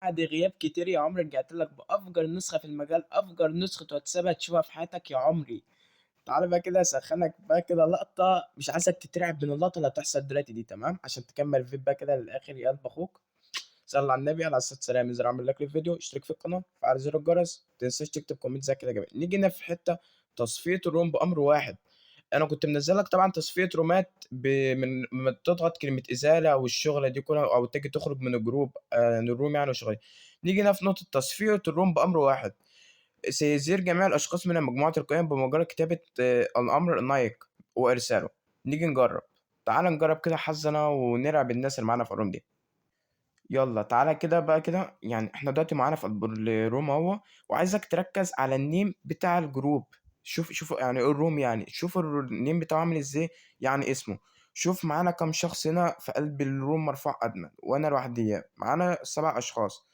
بعد غياب كتير يا عمري رجعت لك بأفجر نسخة في المجال، أفجر نسخة واتساب هتشوفها في حياتك يا عمري. تعالى بقى كده أسخنك بقى كده لقطة، مش عايزك تترعب من اللقطة اللي هتحصل دلوقتي دي، تمام؟ عشان تكمل الفيديو بقى كده للآخر يا قلب أخوك. صلى على النبي على الصلاة والسلام. انزل اعمل لايك للفيديو، اشترك في القناة، فعل زر الجرس، متنساش تكتب كومنت زي كده جميل. نيجي هنا في حتة تصفية الروم بأمر واحد. انا كنت منزل لك طبعا تصفيه رومات من تضغط كلمه ازاله او الشغله دي كلها، او تيجي تخرج من الجروب من الروم يعني وشغل. نيجي هنا في نقطه تصفيه الروم بامر واحد. سيزير جميع الاشخاص من مجموعه القيم بمجرد كتابه الامر نايك وارساله. نيجي نجرب. تعال نجرب كده حظنا ونرعب الناس اللي معانا في الروم دي. يلا تعالى كده بقى كده، يعني احنا دلوقتي معانا في الروم اهو، وعايزك تركز على النيم بتاع الجروب. شوف يعني ايه الروم، يعني شوف النيم بتاعه عامل ازاي، يعني اسمه. شوف معانا كام شخص هنا في قلب الروم مرفوع ادمن، وانا لوحدي معانا 7 اشخاص.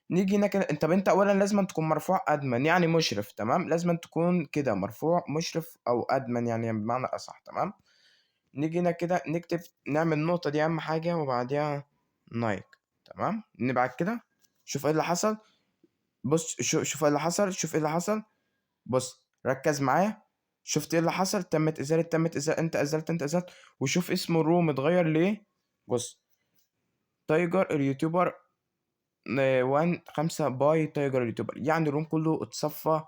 نيجي هنا كده، انت اولا لازم تكون مرفوع ادمن يعني مشرف، تمام؟ لازم تكون كده مرفوع مشرف او ادمن يعني بمعنى اصح، تمام؟ نيجي هنا كده نكتب، نعمل النقطة دي أهم حاجة، وبعديها نايك، تمام؟ نبعت كده. شوف ايه اللي حصل. بص شوف ايه اللي حصل، شوف ايه اللي حصل. بص ركز معايا. شفت ايه اللي حصل؟ تمت ازالة، انت ازلت. وشوف اسم الروم اتغير ليه. بص، تايجر اليوتيوبر 1 5 باي تايجر اليوتيوبر، يعني الروم كله اتصفى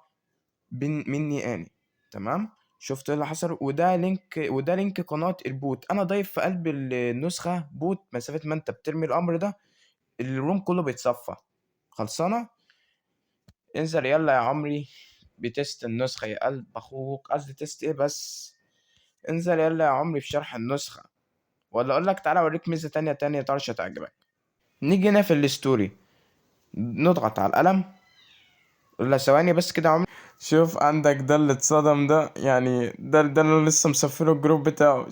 مني اني، تمام؟ شفت ايه اللي حصل؟ وده لينك قناة البوت، انا ضايف في قلب النسخة بوت. مسافة ما انت بترمي الامر ده الروم كله بيتصفى. خلصانة. انزل يلا يا عمري بتست النسخة يا قلب اخوك، قصدي تست ايه بس. انزل يلا يا عمري في شرح النسخة، ولا اقول لك تعالى اوريك ميزة تانية طرش هتعجبك. نيجي هنا في الستوري، نضغط على القلم، ولا ثواني بس كده يا عمري. شوف عندك ده اللي اتصدم ده، يعني ده اللي لسه مصفله الجروب بتاعه.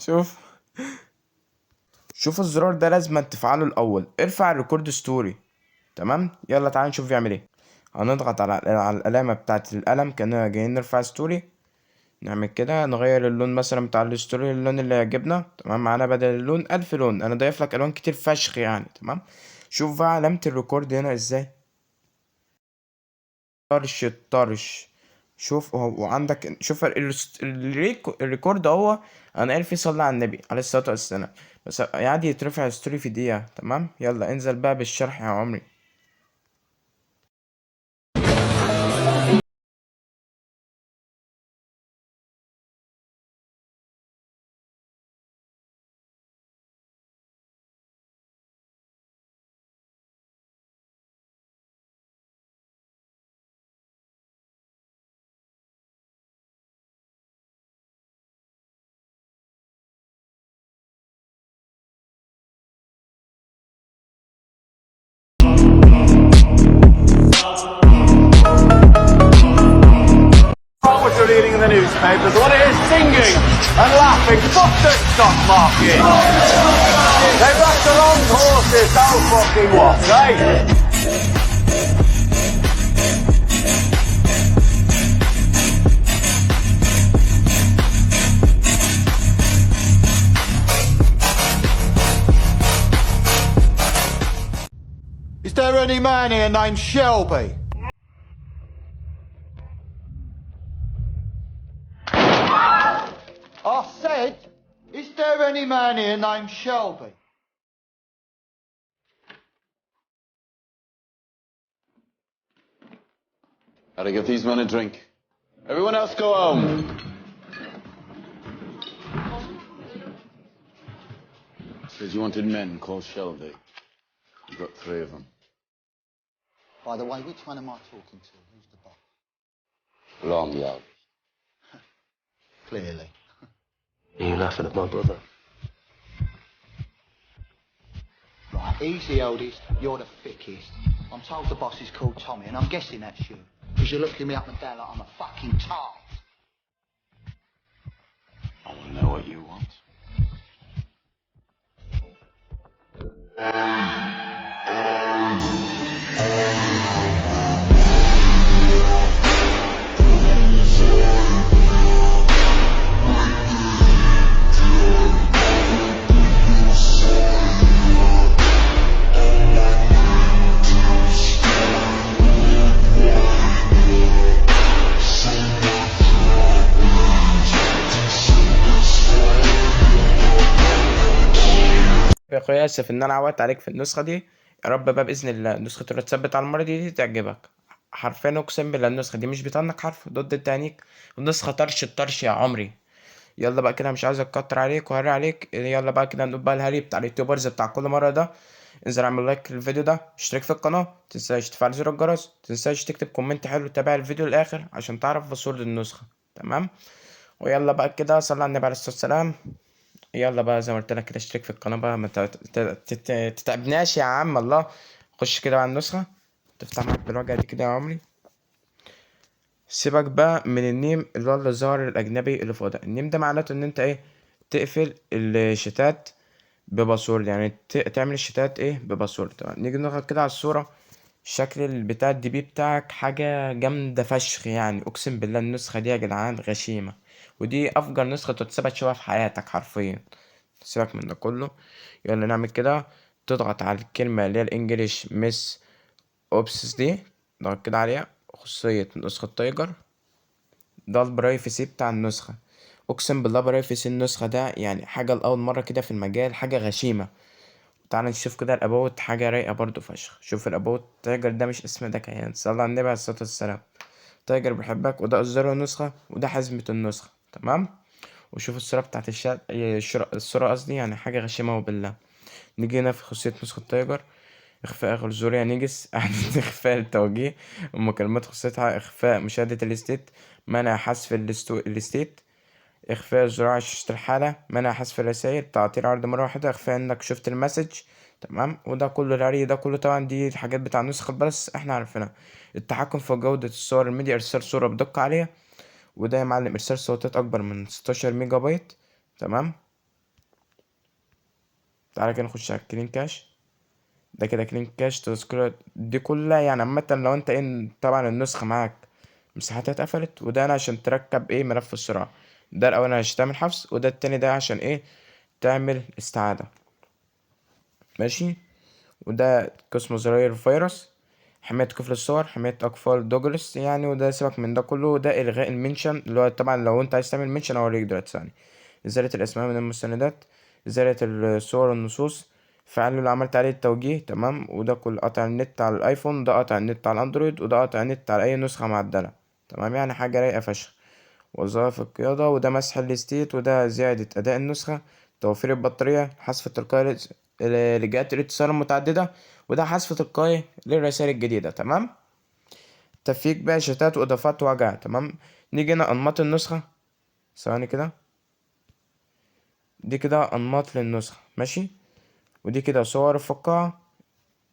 شوف الزرار ده لازم تفعله الاول، ارفع الريكورد ستوري، تمام؟ يلا تعال نشوف بيعمل ايه. هنضغط على العلامة بتاعت القلم كأننا جايين نرفع ستوري. نعمل كده، نغير اللون مثلا بتاع الستوري اللون اللي يعجبنا، تمام؟ معانا بدل اللون 1000 لون، انا ضايف لك الوان كتير فشخ يعني، تمام؟ شوف بقى علامة الريكورد هنا ازاي. طرش. شوف اهو، وعندك شوف الريكورد اهو. انا قال فيه صلى على النبي عليه الصلاة والسلام، بس عادي يترفع ستوري في دقيقة، تمام؟ يلا انزل بقى بالشرح يا عمري. What you're reading in the newspapers, what it is singing and laughing, fuck the stock market. They've got the wrong horses, don't fucking what, eh? Is there any man here named Shelby? I said, is there any man here named Shelby? Gotta give these men a drink. Everyone else go home. Says you wanted men called Shelby. You got 3 of them. By the way, which one am I talking to? Who's the boss? Long yard. Clearly. Are you laughing at my brother? Right, he's the oldest, you're the thickest. I'm told the boss is called Tommy, and I'm guessing that's you. Because you're looking me up and down like I'm a fucking tart. I want to know what you want. اخويا، اسف ان انا عودت عليك في النسخه دي. يا رب بقى باذن الله نسخه الواتساب بتاع المره دي تعجبك. حرفيا اقسم بالله النسخه دي مش بتنك حرف ضد التانيك، والنسخه طرش الطرش يا عمري. يلا بقى كده، مش عايز اكتر عليك وهري عليك. يلا بقى كده نقول بقى الهري بتاع اليوتيوبرز بتاع كل مره ده. انزل اعمل لايك للفيديو ده، اشترك في القناه، متنساش تفعل زر الجرس، متنساش تكتب كومنت حلو، تابع الفيديو للاخر عشان تعرف باسورد النسخه. تمام. ويلا بقى كده صلي على النبي عليه الصلاه والسلام. يلا بقى زي ما قلت لك كده، اشترك في القناه بقى، ما تتعبناش يا عم الله. خش كده على النسخه، تفتح معاك بالوجهه دي كده يا عمري. سيبك بقى من النيم اللي هو الظاهر الاجنبي اللي فوق ده. النيم ده معناته ان انت ايه، تقفل الشتات بباسورد، يعني تعمل الشتات ايه بباسورد. تمام. نيجي نضغط كده على الصورة، الشكل بتاع الدي بي بتاعك حاجة جامدة فشخ، يعني اقسم بالله النسخة دي يا جدعان غشيمة، ودي افجر نسخة تتثبت تشوفها في حياتك حرفيا. سيبك من ده كله. يلا نعمل كده، تضغط على الكلمة اللي هي الانجليش مس اوبسس دي، ضغط كده عليها، خصوصية نسخة تايجر. ده البرايفسي بتاع النسخة. اقسم بالله برايفسي النسخة ده يعني حاجة لأول مرة كده في المجال، حاجة غشيمة. تعال نشوف كده الابوت، حاجة رايقة برضو فشخ. شوف الابوت، تايجر ده مش اسم، ده كيان. صلى على النبي عليه الصلاة والسلام. تايجر بيحبك، وده اصدار النسخة، وده حزمة النسخة. تمام. وشوف الصورة بتاعت الصورة قصدي، يعني حاجة غشيمة وبالله. نيجي هنا في خاصية نسخة تايجر، إخفاء آخر زوريا نيجس إعادة إخفاء التوجيه، المكالمات خاصيتها إخفاء مشاهدة الاستيت، منع حذف الاستيت، إخفاء زراعة شاشة الحالة، منع حذف الرسائل، تعطيل عرض مرة واحدة، إخفاء إنك شفت المسج. تمام. وده كله الهري ده كله طبعا دي الحاجات بتاع نسخة بس احنا عارفينها. التحكم في جودة الصور الميديا، إرسال صورة بدقة عالية، وده يا معلم إرسال صوتات أكبر من 16 ميجا بايت. تمام. تعالى كده نخش على الكلين كاش. ده كده كلين كاش تذكرة دي كلها، يعني عامة لو انت ايه طبعا النسخة معاك مساحتها اتقفلت. وده انا عشان تركب ايه ملف السرعة. ده الاول عشان تعمل حفظ، وده التاني ده عشان ايه تعمل استعادة. ماشي. وده قسم زراير فيروس، حماية قفل الصور، حماية أطفال دوجلس يعني. وده سيبك من ده كله. وده إلغاء المنشن، اللي هو طبعا لو أنت عايز تعمل منشن أوريك دلوقتي ثاني. إزالة الأسماء من المستندات، إزالة الصور والنصوص، فعل اللي عملت عليه التوجيه. تمام. وده كل قطع النت على الآيفون، ده قطع النت على الأندرويد، وده قطع النت على أي نسخة معدلة. تمام. يعني حاجة رايقة فشخ. وظائف القيادة، وده مسح الستيت، وده زيادة أداء النسخة، توفير البطارية، حذف تلقائي لجهات الاتصال المتعددة، وده حذف تلقائي للرسائل الجديدة. تمام. تفكيك بقى شتات وإضافات وجع. تمام. نيجي هنا أنماط النسخة، ثواني كده. دي كده أنماط للنسخة. ماشي. ودي كده صور الفقاعة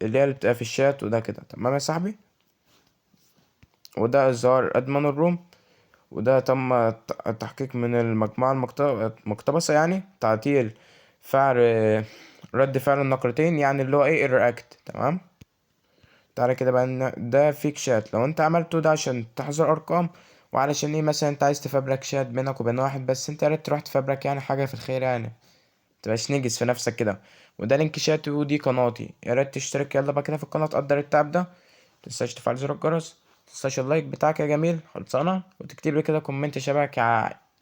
اللي هي اللي بتبقى في الشات، وده كده. تمام يا صاحبي. وده إظهار أدمن الروم، وده تم التحقيق من المجموعة المقتبسة، يعني تعطيل فعل رد فعل النقرتين، يعني اللي هو ايه الرياكت. تمام. تعالى كده بقى ده فيك شات، لو انت عملته ده عشان تحذر ارقام، وعلشان ايه مثلا انت عايز تفبرك شات بينك وبين واحد بس، انت يا ريت تروح تفبرك يعني حاجة في الخير، يعني متبقاش نجس في نفسك كده. وده لينك شات، ودي قناتي، يا ريت تشترك يلا بقى كده في القناة، تقدر التعب ده. متنساش تفعل زر الجرس، متنساش اللايك بتاعك يا جميل خلصانة، وتكتب لي كده كومنت شبهك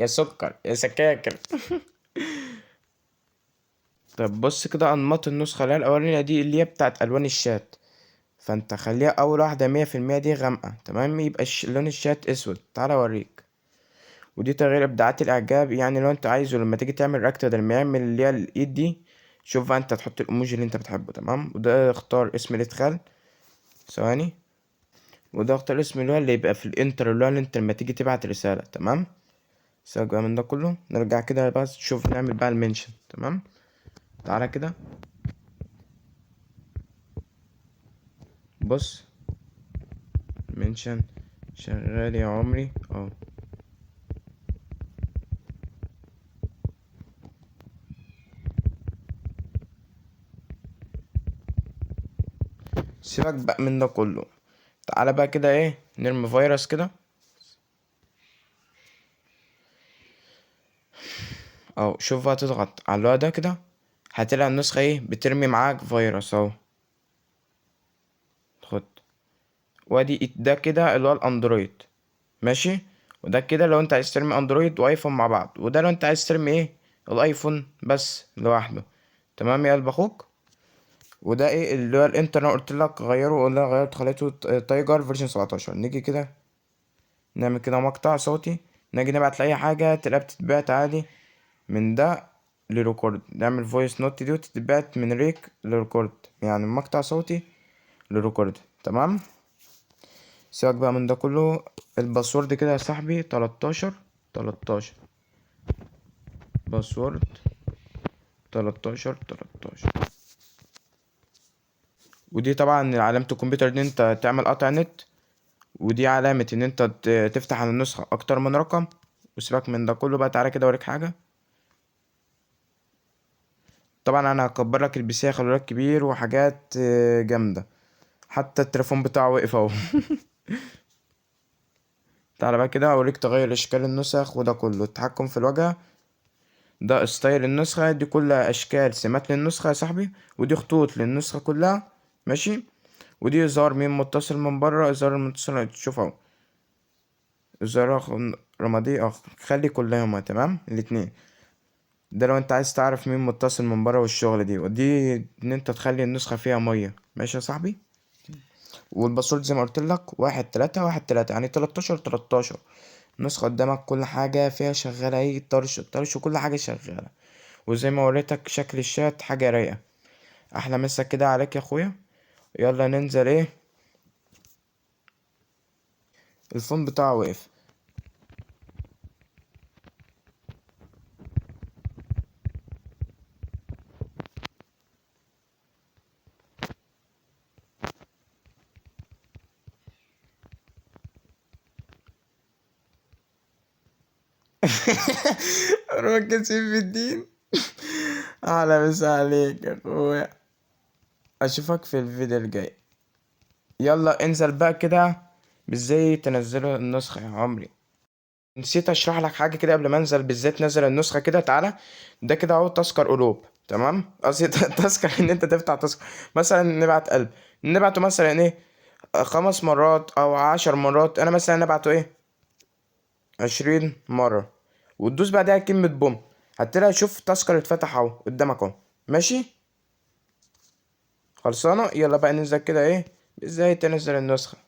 يا سكر يا سكاكر. طب بص كده، انماط النسخة اللي هي الاولانية دي اللي هي بتاعت الوان الشات، فانت خليها اول واحدة 100% دي غامقة. تمام. يبقى لون الشات اسود. تعالى اوريك. ودي تغيير ابداعات الاعجاب، يعني لو انت عايزه لما تيجي تعمل رياكت بدل ما يعمل اللي هي الايد دي، شوف بقى انت تحط الايموجي اللي انت بتحبه. تمام. وده اختار اسم الادخال، ثواني. وده اختار اسم اللي هو اللي يبقى في الانتر، اللي هو اللي انت لما تيجي تبعت رسالة. تمام. سيبك بقى من ده كله، نرجع كده بقى شوف نعمل بقى المنشن. تمام. تعالى كده بص، منشن شغال يا عمري اهو. سيبك بقى من ده كله، تعالى بقى كده ايه نرمي فيروس كده اهو. شوف بقى تضغط على اللي هو ده كده، هتلاقي النسخة ايه بترمي معاك فيروس اهو. خد. وادي ده كده اللي هو الاندرويد. ماشي. وده كده لو انت عايز ترمي اندرويد وايفون مع بعض، وده لو انت عايز ترمي ايه الايفون بس لوحده. تمام يا قلب اخوك. وده ايه اللي هو الانتر، انا قلت لك غيره، ولا غيرت خليته تايجر فيرجن 17. نيجي كده نعمل كده مقطع صوتي، نيجي نبعت لاي حاجه تلاقيها بتتبعت عادي من ده لريكورد. نعمل فويس نوت دي وتتبعت من ريك لريكورد، يعني مقطع صوتي لريكورد. تمام. سيبك بقى من ده كله. الباسورد كده يا صاحبي 13 13 باسورد 13 13. ودي طبعا علامة الكمبيوتر دي انت تعمل قطع نت، ودي علامة ان انت تفتح على النسخة اكتر من رقم. وسيبك من ده كله بقى، تعالى كده اوريك حاجة. طبعا انا هكبر لك البي سي، هخليه لك كبير وحاجات جامدة. حتى التليفون بتاعه وقف اهو. تعالى بقى كده اوريك تغير اشكال النسخ، وده كله التحكم في الواجهة. ده ستايل النسخة، دي كلها اشكال سمات للنسخة يا صاحبي، ودي خطوط للنسخة كلها. ماشي. ودي اظهار مين متصل من بره، اظهار المتصل تشوف اهو، اظهار رمادي خلي كلهم تمام الاتنين. ده لو انت عايز تعرف مين متصل من بره والشغل دي، ودي ان انت تخلي النسخة فيها مية. ماشي يا صاحبي. والباسورد زي ما قلت لك 1 3 1 3، يعني 13 13. النسخة قدامك كل حاجة فيها شغالة، ايه طرش طرش وكل حاجة شغالة. وزي ما وريتك شكل الشات حاجة رايقة. احلى مسا كده عليك يا اخويا. يلا ننزل ايه. الفون بتاعه وقف. راجل سيف الدين. اهلا مسا عليك يا اخويا. اشوفك في الفيديو الجاي. يلا انزل بقى كده ازاي تنزلوا النسخة يا عمري. نسيت اشرح لك حاجة كده قبل ما انزل، بالذات تنزل النسخة كده. تعالى ده كده اهو تذكر قلوب. تمام. قصدي تذكر ان انت تفتح تذكر. مثلا نبعت قلب، نبعته مثلا ايه 5 مرات او 10 مرات. انا مثلا نبعته ايه 20 مرة، وتدوس بعدها كلمة بوم، هتلاقي شوف تذكر اتفتح اهو قدامك اهو. ماشي. خلصانة. يلا بقى ننزل كده ايه ازاي تنزل النسخة.